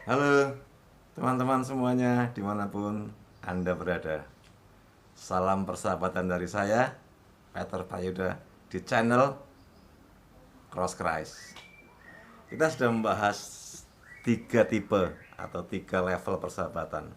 Halo teman-teman semuanya dimanapun Anda berada. Salam persahabatan dari saya, Peter Payuda, di channel Cross Christ. Kita sudah membahas 3 tipe atau 3 level persahabatan.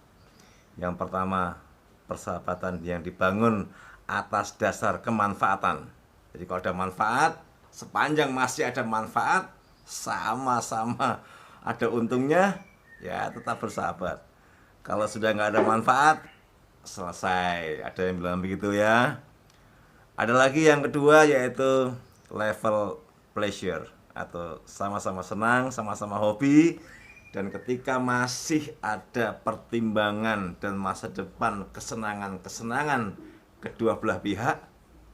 Yang pertama, persahabatan yang dibangun atas dasar kemanfaatan. Jadi kalau ada manfaat, sepanjang masih ada manfaat, sama-sama ada untungnya, ya tetap bersahabat. Kalau sudah nggak ada manfaat, selesai. Ada yang bilang begitu ya. Ada lagi yang kedua, yaitu level pleasure, atau sama-sama senang, sama-sama hobi, dan ketika masih ada pertimbangan dan masa depan kesenangan-kesenangan kedua belah pihak,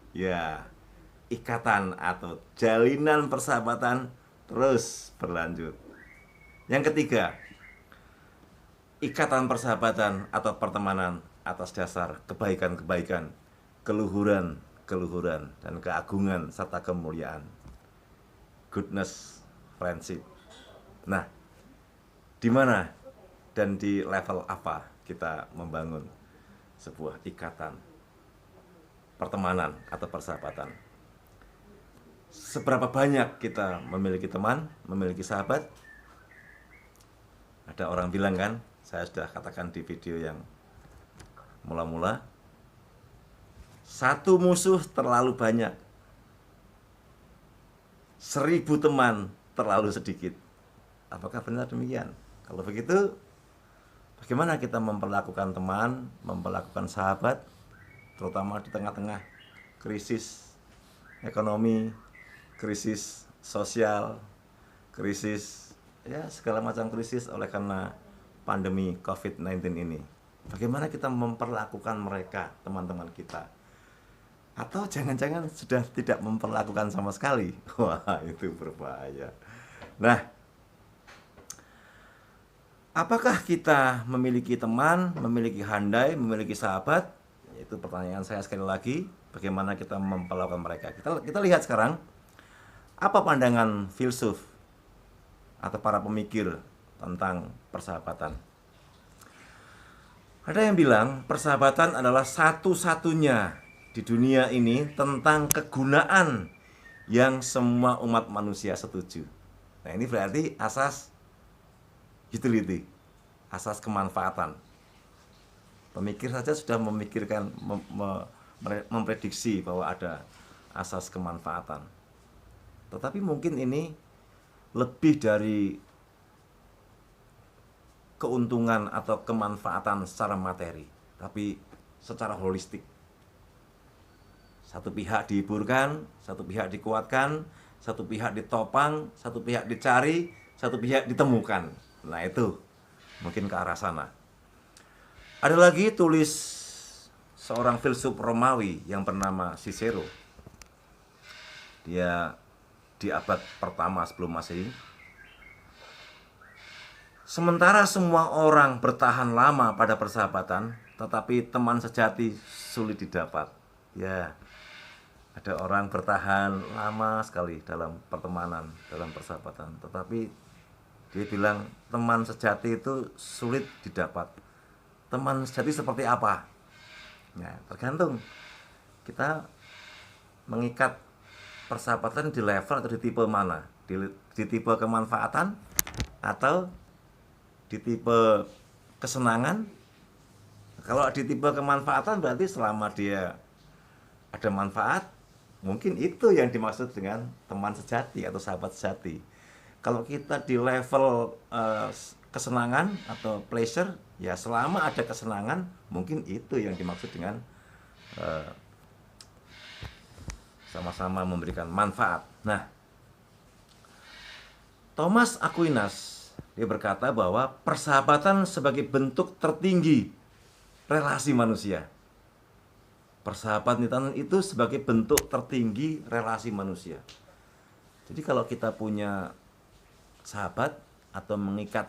ya ikatan atau jalinan persahabatan terus berlanjut. Yang ketiga, ikatan persahabatan atau pertemanan atas dasar kebaikan-kebaikan, keluhuran-keluhuran, dan keagungan serta kemuliaan. Goodness friendship. Nah, di mana dan di level apa kita membangun sebuah ikatan pertemanan atau persahabatan? Seberapa banyak kita memiliki teman, memiliki sahabat? Ada orang bilang kan, saya sudah katakan di video yang mula-mula, satu musuh terlalu banyak, 1000 teman terlalu sedikit. Apakah benar demikian? Kalau begitu, bagaimana kita memperlakukan teman, memperlakukan sahabat, terutama di tengah-tengah krisis ekonomi, krisis sosial, krisis, ya segala macam krisis oleh karena pandemi COVID-19 ini. Bagaimana kita memperlakukan mereka, teman-teman kita? Atau jangan-jangan sudah tidak memperlakukan sama sekali? Wah, itu berbahaya. Nah, apakah kita memiliki teman, memiliki handai, memiliki sahabat? Itu pertanyaan saya sekali lagi. Bagaimana kita memperlakukan mereka? Kita lihat sekarang, apa pandangan filsuf atau para pemikir tentang persahabatan? Ada yang bilang persahabatan adalah satu-satunya di dunia ini tentang kegunaan yang semua umat manusia setuju. Nah, ini berarti asas utility, asas kemanfaatan. Pemikir saja sudah memikirkan, memprediksi bahwa ada asas kemanfaatan. Tetapi mungkin ini lebih dari keuntungan atau kemanfaatan secara materi, tapi secara holistik. Satu pihak dihiburkan, satu pihak dikuatkan, satu pihak ditopang, satu pihak dicari, satu pihak ditemukan. Nah, itu mungkin ke arah sana. Ada lagi tulis seorang filsuf Romawi yang bernama Cicero. Dia di abad pertama sebelum Masehi. Sementara semua orang bertahan lama pada persahabatan, tetapi teman sejati sulit didapat. Ya, ada orang bertahan lama sekali dalam pertemanan, dalam persahabatan, tetapi dia bilang teman sejati itu sulit didapat. Teman sejati seperti apa? Nah, tergantung kita mengikat persahabatan di level atau di tipe mana, di tipe kemanfaatan atau di tipe kesenangan. Kalau di tipe kemanfaatan berarti selama dia ada manfaat, mungkin itu yang dimaksud dengan teman sejati atau sahabat sejati. Kalau kita di level kesenangan atau pleasure, ya selama ada kesenangan, mungkin itu yang dimaksud dengan sama-sama memberikan manfaat. Nah, Thomas Aquinas, dia berkata bahwa persahabatan sebagai bentuk tertinggi relasi manusia. Persahabatan itu sebagai bentuk tertinggi relasi manusia. Jadi kalau kita punya sahabat atau mengikat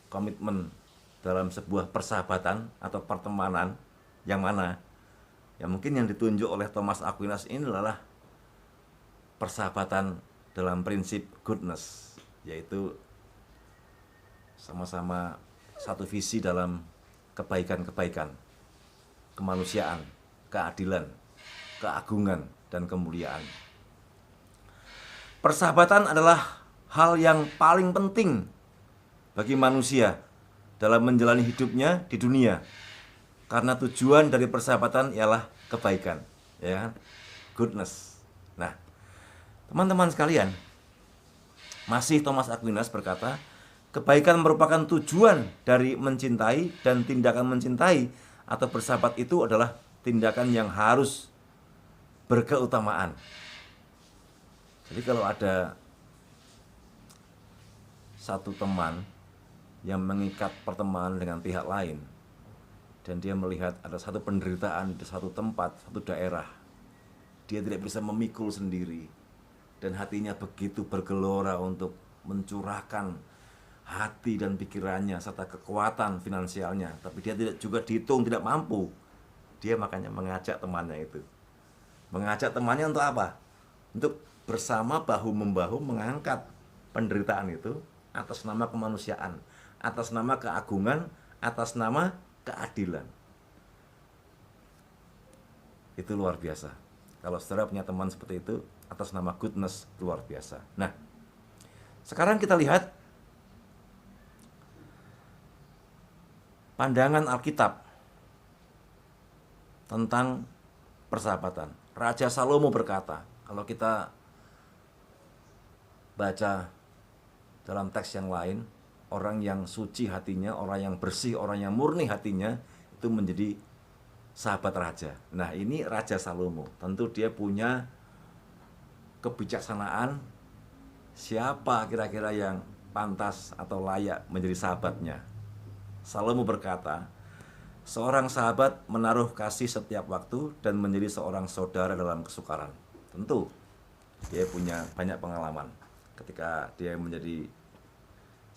komitmen dalam sebuah persahabatan atau pertemanan, yang mana? Ya mungkin yang ditunjuk oleh Thomas Aquinas ini adalah persahabatan dalam prinsip goodness, yaitu sama-sama satu visi dalam kebaikan-kebaikan, kemanusiaan, keadilan, keagungan, dan kemuliaan. Persahabatan adalah hal yang paling penting bagi manusia dalam menjalani hidupnya di dunia. Karena tujuan dari persahabatan ialah kebaikan, ya kan? Goodness. Nah, teman-teman sekalian, masih Thomas Aquinas berkata, kebaikan merupakan tujuan dari mencintai, dan tindakan mencintai atau bersahabat itu adalah tindakan yang harus berkeutamaan. Jadi kalau ada satu teman yang mengikat pertemanan dengan pihak lain, dan dia melihat ada satu penderitaan di satu tempat, satu daerah, dia tidak bisa memikul sendiri, dan hatinya begitu bergelora untuk mencurahkan hati dan pikirannya serta kekuatan finansialnya, tapi dia tidak juga dihitung, tidak mampu. Dia makanya mengajak temannya itu. Mengajak temannya untuk apa? Untuk bersama bahu-membahu mengangkat penderitaan itu atas nama kemanusiaan, atas nama keagungan, atas nama keadilan. Itu luar biasa. Kalau saudara punya teman seperti itu atas nama goodness, luar biasa. Nah, sekarang kita lihat pandangan Alkitab tentang persahabatan. Raja Salomo berkata, kalau kita baca dalam teks yang lain, orang yang suci hatinya, orang yang bersih, orang yang murni hatinya, itu menjadi sahabat raja. Nah, ini Raja Salomo. Tentu dia punya kebijaksanaan siapa kira-kira yang pantas atau layak menjadi sahabatnya. Salomo berkata, seorang sahabat menaruh kasih setiap waktu dan menjadi seorang saudara dalam kesukaran. Tentu dia punya banyak pengalaman ketika dia menjadi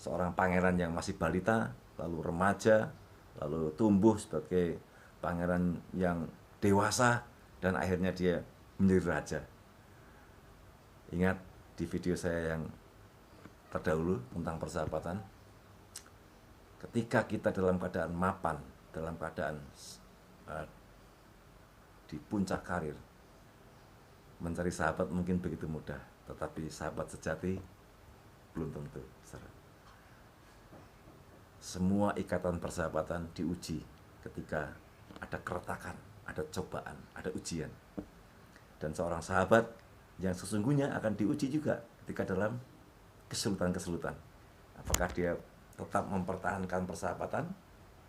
seorang pangeran yang masih balita, lalu remaja, lalu tumbuh sebagai pangeran yang dewasa, dan akhirnya dia menjadi raja. Ingat di video saya yang terdahulu tentang persahabatan, ketika kita dalam keadaan mapan, dalam keadaan di puncak karir, mencari sahabat mungkin begitu mudah, tetapi sahabat sejati belum tentu. Semua ikatan persahabatan diuji ketika ada keretakan, ada cobaan, ada ujian. Dan seorang sahabat yang sesungguhnya akan diuji juga ketika dalam kesulitan-kesulitan. Apakah dia tetap mempertahankan persahabatan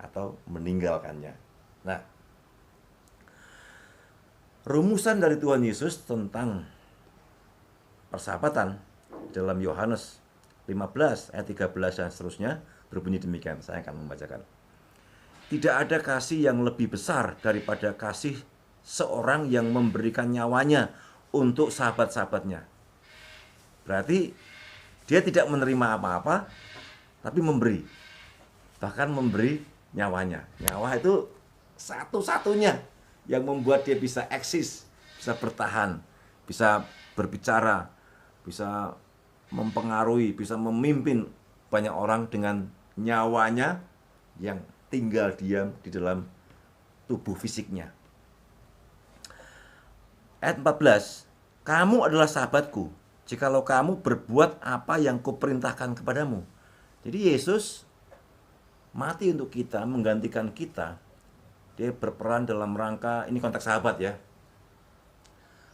atau meninggalkannya. Nah, rumusan dari Tuhan Yesus tentang persahabatan dalam Yohanes 15 ayat 13 dan seterusnya berbunyi demikian. Saya akan membacakan. Tidak ada kasih yang lebih besar daripada kasih seorang yang memberikan nyawanya untuk sahabat-sahabatnya. Berarti dia tidak menerima apa-apa, tapi memberi. Bahkan memberi nyawanya. Nyawa itu satu-satunya yang membuat dia bisa eksis, bisa bertahan, bisa berbicara, bisa mempengaruhi, bisa memimpin banyak orang dengan nyawanya yang tinggal diam di dalam tubuh fisiknya. Ayat 14, kamu adalah sahabatku jikalau kamu berbuat apa yang kuperintahkan kepadamu. Jadi Yesus mati untuk kita, menggantikan kita. Dia berperan dalam rangka, ini konteks sahabat ya,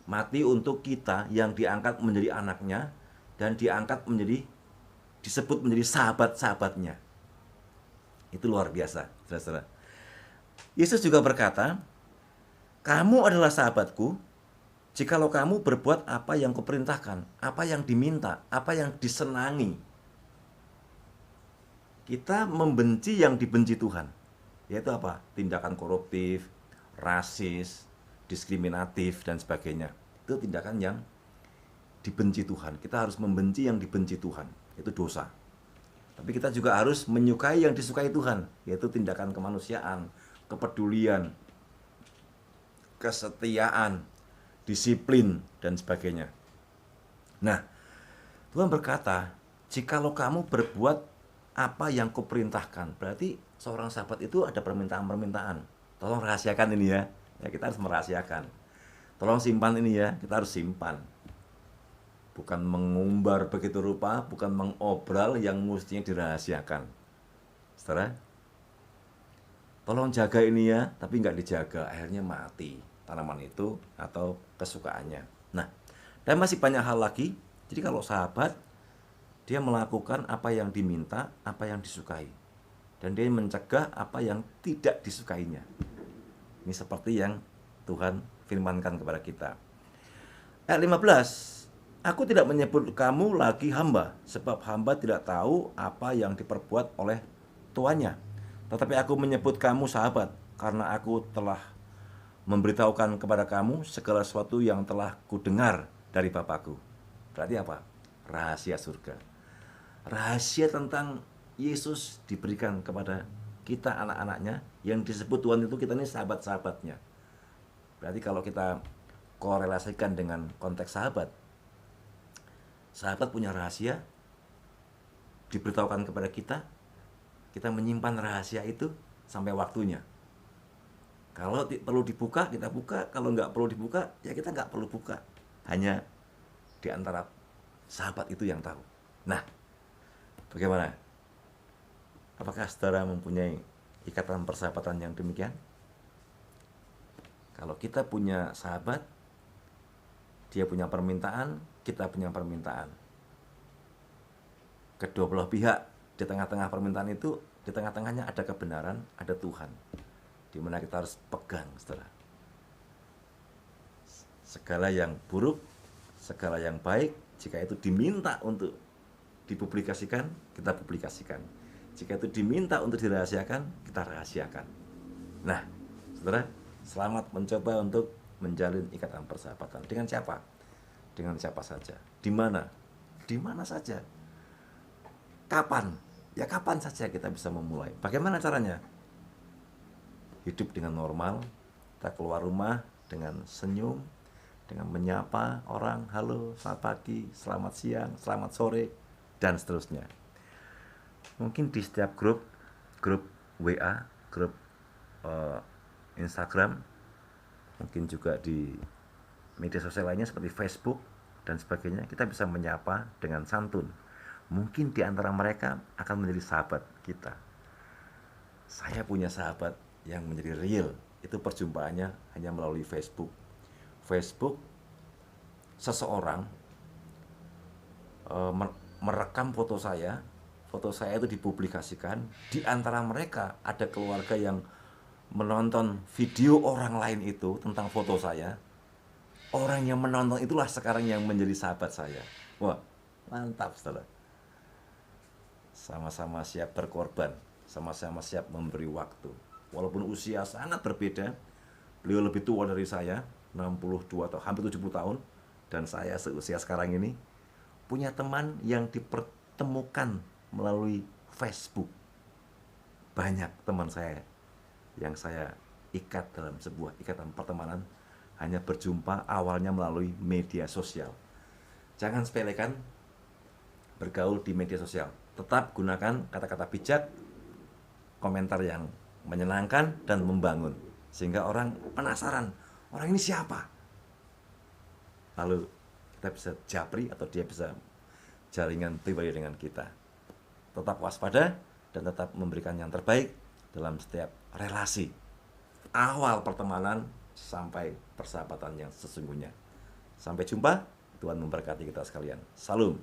mati untuk kita yang diangkat menjadi anaknya, dan diangkat menjadi, disebut menjadi sahabat-sahabatnya. Itu luar biasa, saudara-saudara. Yesus juga berkata, kamu adalah sahabatku jikalau kamu berbuat apa yang kuperintahkan, apa yang diminta, apa yang disenangi. Kita membenci yang dibenci Tuhan, yaitu apa? Tindakan koruptif, rasis, diskriminatif, dan sebagainya. Itu tindakan yang dibenci Tuhan. Kita harus membenci yang dibenci Tuhan, itu dosa. Tapi kita juga harus menyukai yang disukai Tuhan, yaitu tindakan kemanusiaan, kepedulian, kesetiaan, disiplin, dan sebagainya. Nah, Tuhan berkata, jikalau kamu berbuat apa yang kuperintahkan. Berarti seorang sahabat itu ada permintaan-permintaan. Tolong rahasiakan ini ya. Ya, kita harus merahasiakan. Tolong simpan ini ya, kita harus simpan. Bukan mengumbar begitu rupa, bukan mengobral yang mestinya dirahasiakan. Saudara, tolong jaga ini ya, tapi nggak dijaga, akhirnya mati tanaman itu atau kesukaannya. Nah, dan masih banyak hal lagi. Jadi kalau sahabat, dia melakukan apa yang diminta, apa yang disukai. Dan dia mencegah apa yang tidak disukainya. Ini seperti yang Tuhan firmankan kepada kita. Ayat 15, aku tidak menyebut kamu lagi hamba, sebab hamba tidak tahu apa yang diperbuat oleh tuannya. Tetapi aku menyebut kamu sahabat, karena aku telah memberitahukan kepada kamu segala sesuatu yang telah kudengar dari Bapakku. Berarti apa? Rahasia surga. Rahasia tentang Yesus diberikan kepada kita anak-anaknya, yang disebut Tuhan itu kita ini sahabat-sahabatnya. Berarti kalau kita korelasikan dengan konteks sahabat, sahabat punya rahasia diberitahukan kepada kita menyimpan rahasia itu sampai waktunya. Kalau perlu dibuka, kita buka. Kalau nggak perlu dibuka, ya kita nggak perlu buka. Hanya di antara sahabat itu yang tahu. Nah, bagaimana? Apakah saudara mempunyai ikatan persahabatan yang demikian? Kalau kita punya sahabat, dia punya permintaan, kita punya permintaan. Kedua belah pihak di tengah-tengah permintaan itu, di tengah-tengahnya ada kebenaran, ada Tuhan, di mana kita harus pegang, saudara. Segala yang buruk, segala yang baik, jika itu diminta untuk dipublikasikan, kita publikasikan. Jika itu diminta untuk dirahasiakan, kita rahasiakan. Nah, saudara, selamat mencoba untuk menjalin ikatan persahabatan. Dengan siapa? Dengan siapa saja. Di mana? Di mana saja. Kapan? Ya kapan saja kita bisa memulai. Bagaimana caranya? Hidup dengan normal, kita keluar rumah dengan senyum, dengan menyapa orang, halo, selamat pagi, selamat siang, selamat sore, dan seterusnya. Mungkin di setiap grup WA, grup Instagram, mungkin juga di media sosial lainnya seperti Facebook dan sebagainya, kita bisa menyapa dengan santun. Mungkin di antara mereka akan menjadi sahabat kita. Saya punya sahabat yang menjadi real, itu perjumpaannya hanya melalui Facebook. Facebook, seseorang merekam foto saya itu dipublikasikan. Di antara mereka ada keluarga yang menonton video orang lain itu tentang foto saya. Orang yang menonton itulah sekarang yang menjadi sahabat saya. Wah, mantap, saudara. Sama-sama siap berkorban, sama-sama siap memberi waktu. Walaupun usia sangat berbeda, beliau lebih tua dari saya, 62 atau hampir 70 tahun, dan saya seusia sekarang ini, punya teman yang dipertemukan melalui Facebook. Banyak teman saya yang saya ikat dalam sebuah ikatan pertemanan, hanya berjumpa awalnya melalui media sosial. Jangan sepelekan bergaul di media sosial. Tetap gunakan kata-kata bijak, komentar yang menyenangkan dan membangun, sehingga orang penasaran, orang ini siapa? Lalu kita bisa japri atau dia bisa jaringan pribadi dengan kita. Tetap waspada dan tetap memberikan yang terbaik dalam setiap relasi, awal pertemanan sampai persahabatan yang sesungguhnya. Sampai jumpa, Tuhan memberkati kita sekalian. Salam.